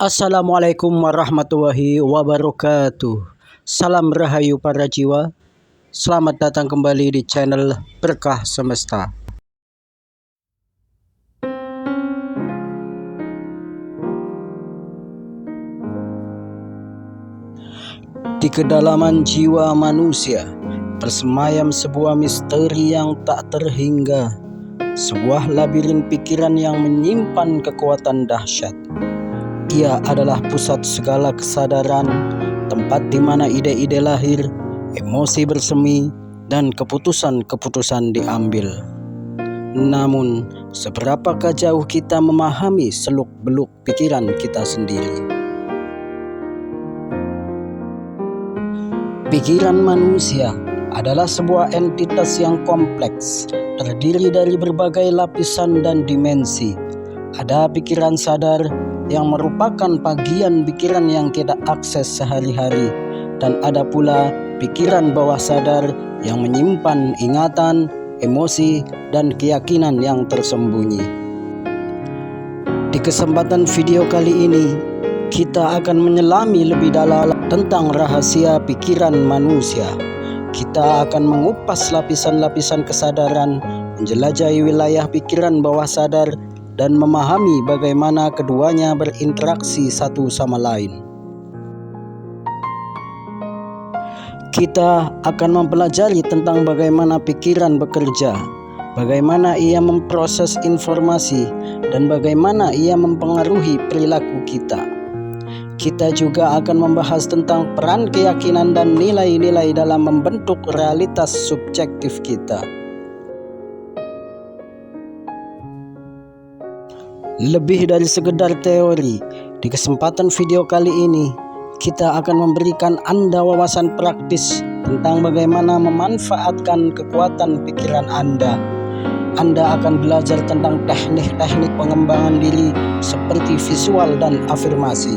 Assalamualaikum warahmatullahi wabarakatuh. Salam rahayu para jiwa. Selamat datang kembali di channel Berkah Semesta. Di kedalaman jiwa manusia tersemayam sebuah misteri yang tak terhingga, sebuah labirin pikiran yang menyimpan kekuatan dahsyat. Ia adalah pusat segala kesadaran, tempat di mana ide-ide lahir, emosi bersemi, dan keputusan-keputusan diambil. Namun, seberapakah jauh kita memahami seluk-beluk pikiran kita sendiri? Pikiran manusia adalah sebuah entitas yang kompleks, terdiri dari berbagai lapisan dan dimensi. Ada pikiran sadar yang merupakan bagian pikiran yang kita akses sehari-hari, dan ada pula pikiran bawah sadar yang menyimpan ingatan, emosi, dan keyakinan yang tersembunyi. Di kesempatan video kali ini, kita akan menyelami lebih dalam tentang rahasia pikiran manusia. Kita akan mengupas lapisan-lapisan kesadaran, menjelajahi wilayah pikiran bawah sadar, dan memahami bagaimana keduanya berinteraksi satu sama lain. Kita akan mempelajari tentang bagaimana pikiran bekerja, bagaimana ia memproses informasi, dan bagaimana ia mempengaruhi perilaku kita. Kita juga akan membahas tentang peran keyakinan dan nilai-nilai dalam membentuk realitas subjektif kita. Lebih dari sekedar teori, di kesempatan video kali ini, kita akan memberikan Anda wawasan praktis tentang bagaimana memanfaatkan kekuatan pikiran Anda. Anda akan belajar tentang teknik-teknik pengembangan diri seperti visual dan afirmasi,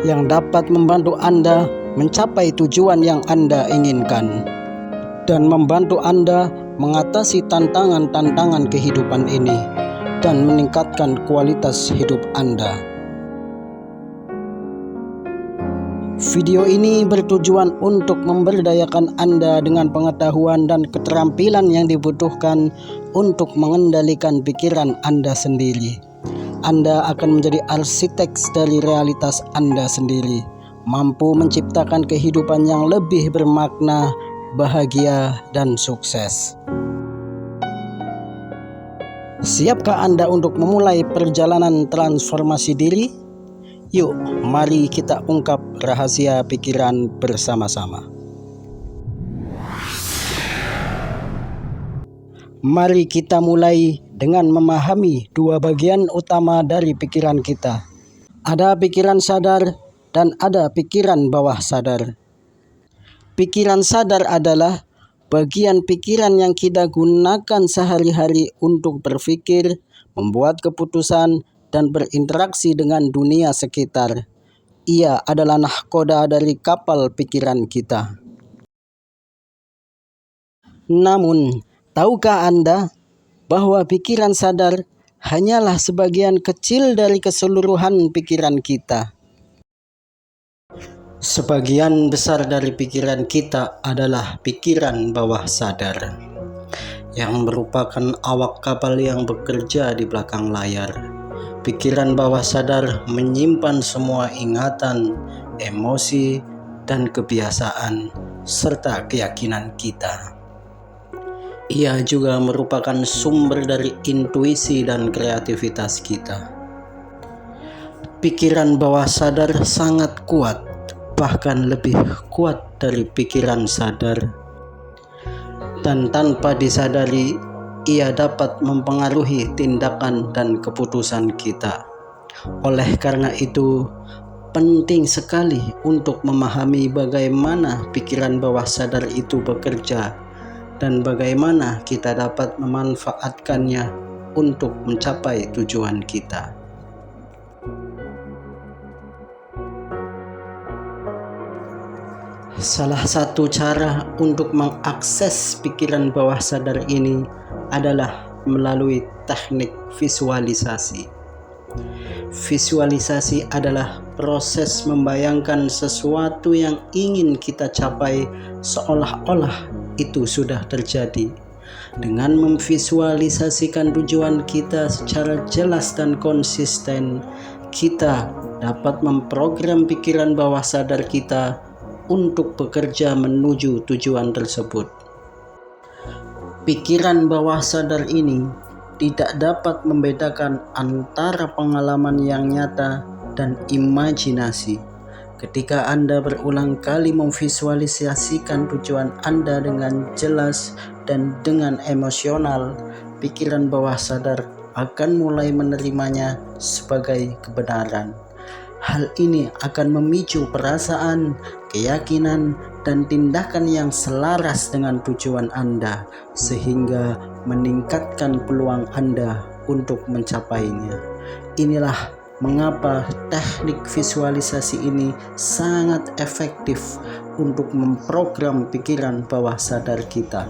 yang dapat membantu Anda mencapai tujuan yang Anda inginkan, dan membantu Anda mengatasi tantangan-tantangan kehidupan ini, dan meningkatkan kualitas hidup Anda. Video ini bertujuan untuk memberdayakan Anda dengan pengetahuan dan keterampilan yang dibutuhkan untuk mengendalikan pikiran Anda sendiri. Anda akan menjadi arsitek dari realitas Anda sendiri, mampu menciptakan kehidupan yang lebih bermakna, bahagia, dan sukses. Siapkah Anda untuk memulai perjalanan transformasi diri? Yuk, mari kita ungkap rahasia pikiran bersama-sama. Mari kita mulai dengan memahami dua bagian utama dari pikiran kita. Ada pikiran sadar dan ada pikiran bawah sadar. Pikiran sadar adalah bagian pikiran yang kita gunakan sehari-hari untuk berpikir, membuat keputusan, dan berinteraksi dengan dunia sekitar. Ia adalah nahkoda dari kapal pikiran kita. Namun, tahukah Anda bahwa pikiran sadar hanyalah sebagian kecil dari keseluruhan pikiran kita? Sebagian besar dari pikiran kita adalah pikiran bawah sadar, yang merupakan awak kapal yang bekerja di belakang layar. Pikiran bawah sadar menyimpan semua ingatan, emosi, dan kebiasaan, serta keyakinan kita. Ia juga merupakan sumber dari intuisi dan kreativitas kita. Pikiran bawah sadar sangat kuat, bahkan lebih kuat dari pikiran sadar, dan tanpa disadari ia dapat mempengaruhi tindakan dan keputusan kita. Oleh karena itu, penting sekali untuk memahami bagaimana pikiran bawah sadar itu bekerja dan bagaimana kita dapat memanfaatkannya untuk mencapai tujuan kita. Salah satu cara untuk mengakses pikiran bawah sadar ini adalah melalui teknik visualisasi. Visualisasi adalah proses membayangkan sesuatu yang ingin kita capai seolah-olah itu sudah terjadi. Dengan memvisualisasikan tujuan kita secara jelas dan konsisten, kita dapat memprogram pikiran bawah sadar kita untuk bekerja menuju tujuan tersebut. Pikiran bawah sadar ini tidak dapat membedakan antara pengalaman yang nyata dan imajinasi. Ketika Anda berulang kali memvisualisasikan tujuan Anda dengan jelas dan dengan emosional, pikiran bawah sadar akan mulai menerimanya sebagai kebenaran. Hal ini akan memicu perasaan, keyakinan, dan tindakan yang selaras dengan tujuan Anda, sehingga meningkatkan peluang Anda untuk mencapainya. Inilah mengapa teknik visualisasi ini sangat efektif untuk memprogram pikiran bawah sadar kita.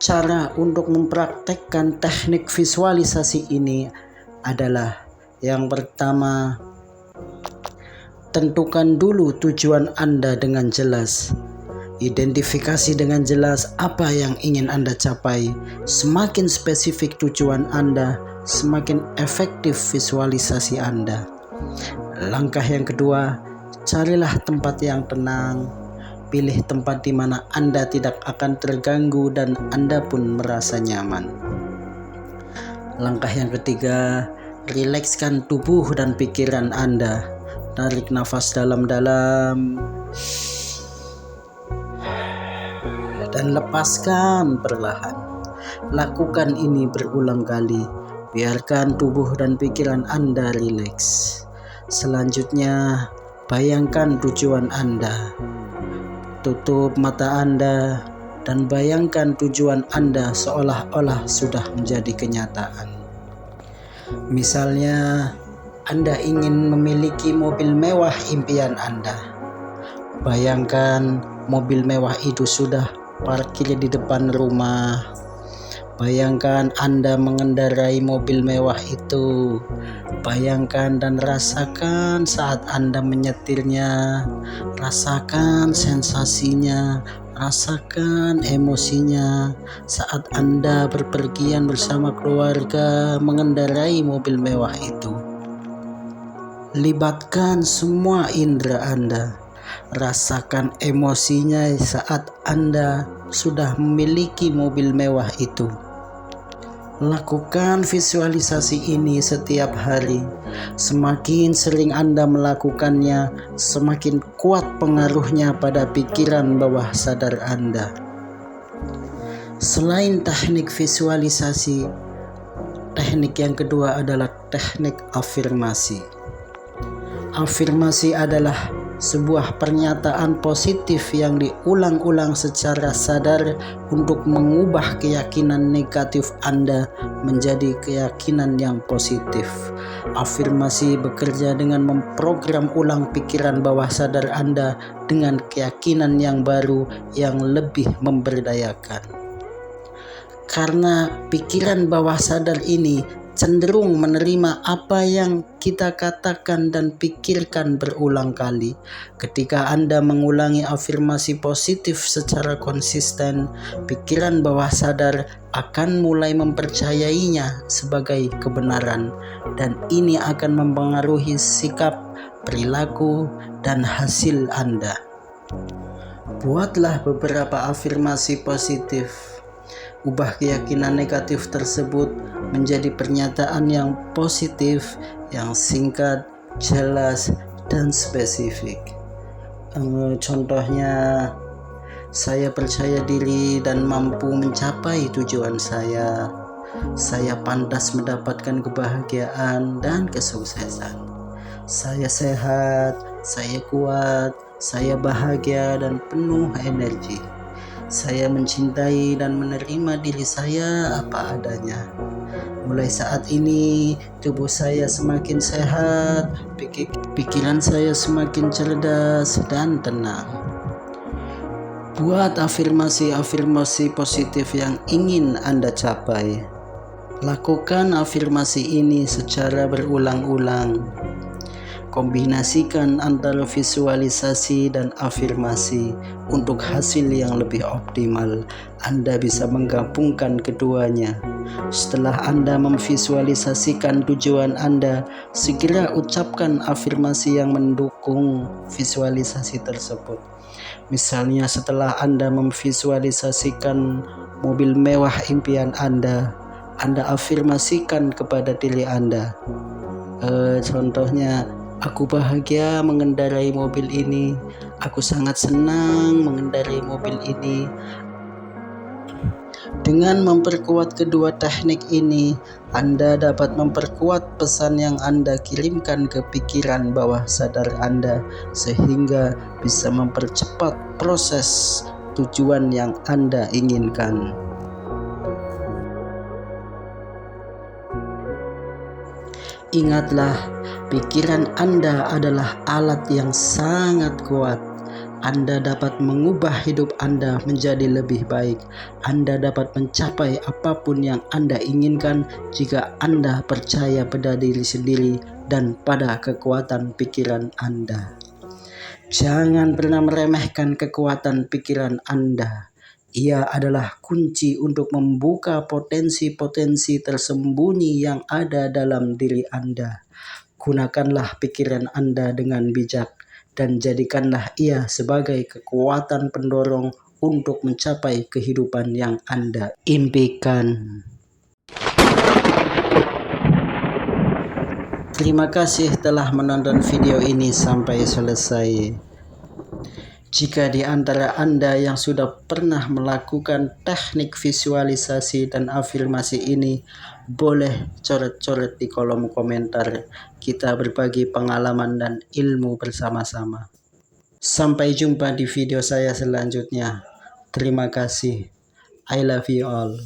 Cara untuk mempraktekkan teknik visualisasi ini adalah yang pertama, tentukan dulu tujuan Anda dengan jelas. Identifikasi dengan jelas apa yang ingin Anda capai. Semakin spesifik tujuan Anda, semakin efektif visualisasi Anda. Langkah yang kedua, carilah tempat yang tenang. Pilih tempat di mana Anda tidak akan terganggu dan Anda pun merasa nyaman. Langkah yang ketiga, rilekskan tubuh dan pikiran Anda. Tarik nafas dalam-dalam dan lepaskan perlahan. Lakukan ini berulang kali. Biarkan tubuh dan pikiran Anda rileks. Selanjutnya, bayangkan tujuan Anda. Tutup mata Anda dan bayangkan tujuan Anda seolah-olah sudah menjadi kenyataan. Misalnya, Anda ingin memiliki mobil mewah impian Anda. Bayangkan mobil mewah itu sudah parkir di depan rumah. Bayangkan Anda mengendarai mobil mewah itu. Bayangkan dan rasakan saat Anda menyetirnya. Rasakan sensasinya, rasakan emosinya saat Anda berpergian bersama keluarga mengendarai mobil mewah itu. Libatkan semua indera Anda. Rasakan emosinya saat Anda sudah memiliki mobil mewah itu. Lakukan visualisasi ini setiap hari. Semakin sering Anda melakukannya, semakin kuat pengaruhnya pada pikiran bawah sadar Anda. Selain teknik visualisasi, teknik yang kedua adalah teknik afirmasi. Afirmasi adalah sebuah pernyataan positif yang diulang-ulang secara sadar untuk mengubah keyakinan negatif Anda menjadi keyakinan yang positif. Afirmasi bekerja dengan memprogram ulang pikiran bawah sadar Anda dengan keyakinan yang baru yang lebih memberdayakan. Karena pikiran bawah sadar ini cenderung menerima apa yang kita katakan dan pikirkan berulang kali. Ketika Anda mengulangi afirmasi positif secara konsisten, pikiran bawah sadar akan mulai mempercayainya sebagai kebenaran, dan ini akan mempengaruhi sikap, perilaku, dan hasil Anda. Buatlah beberapa afirmasi positif. Ubah keyakinan negatif tersebut menjadi pernyataan yang positif, yang singkat, jelas, dan spesifik. Contohnya, saya percaya diri dan mampu mencapai tujuan saya. Saya pantas mendapatkan kebahagiaan dan kesuksesan. Saya sehat, saya kuat, saya bahagia dan penuh energi. Saya mencintai dan menerima diri saya apa adanya. Mulai saat ini, tubuh saya semakin sehat, pikiran saya semakin cerdas dan tenang. Buat afirmasi-afirmasi positif yang ingin Anda capai. Lakukan afirmasi ini secara berulang-ulang. Kombinasikan antara visualisasi dan afirmasi untuk hasil yang lebih optimal. Anda bisa menggabungkan keduanya. Setelah Anda memvisualisasikan tujuan Anda, segera ucapkan afirmasi yang mendukung visualisasi tersebut. Misalnya setelah Anda memvisualisasikan mobil mewah impian Anda afirmasikan kepada diri Anda. Contohnya, aku bahagia mengendarai mobil ini. Aku sangat senang mengendarai mobil ini. Dengan memperkuat kedua teknik ini, Anda dapat memperkuat pesan yang Anda kirimkan ke pikiran bawah sadar Anda, sehingga bisa mempercepat proses tujuan yang Anda inginkan. Ingatlah, pikiran Anda adalah alat yang sangat kuat. Anda dapat mengubah hidup Anda menjadi lebih baik. Anda dapat mencapai apapun yang Anda inginkan jika Anda percaya pada diri sendiri dan pada kekuatan pikiran Anda. Jangan pernah meremehkan kekuatan pikiran Anda. Ia adalah kunci untuk membuka potensi-potensi tersembunyi yang ada dalam diri Anda. Gunakanlah pikiran Anda dengan bijak dan jadikanlah ia sebagai kekuatan pendorong untuk mencapai kehidupan yang Anda impikan. Terima kasih telah menonton video ini sampai selesai. Jika di antara Anda yang sudah pernah melakukan teknik visualisasi dan afirmasi ini, boleh coret-coret di kolom komentar. Kita berbagi pengalaman dan ilmu bersama-sama. Sampai jumpa di video saya selanjutnya. Terima kasih. I love you all.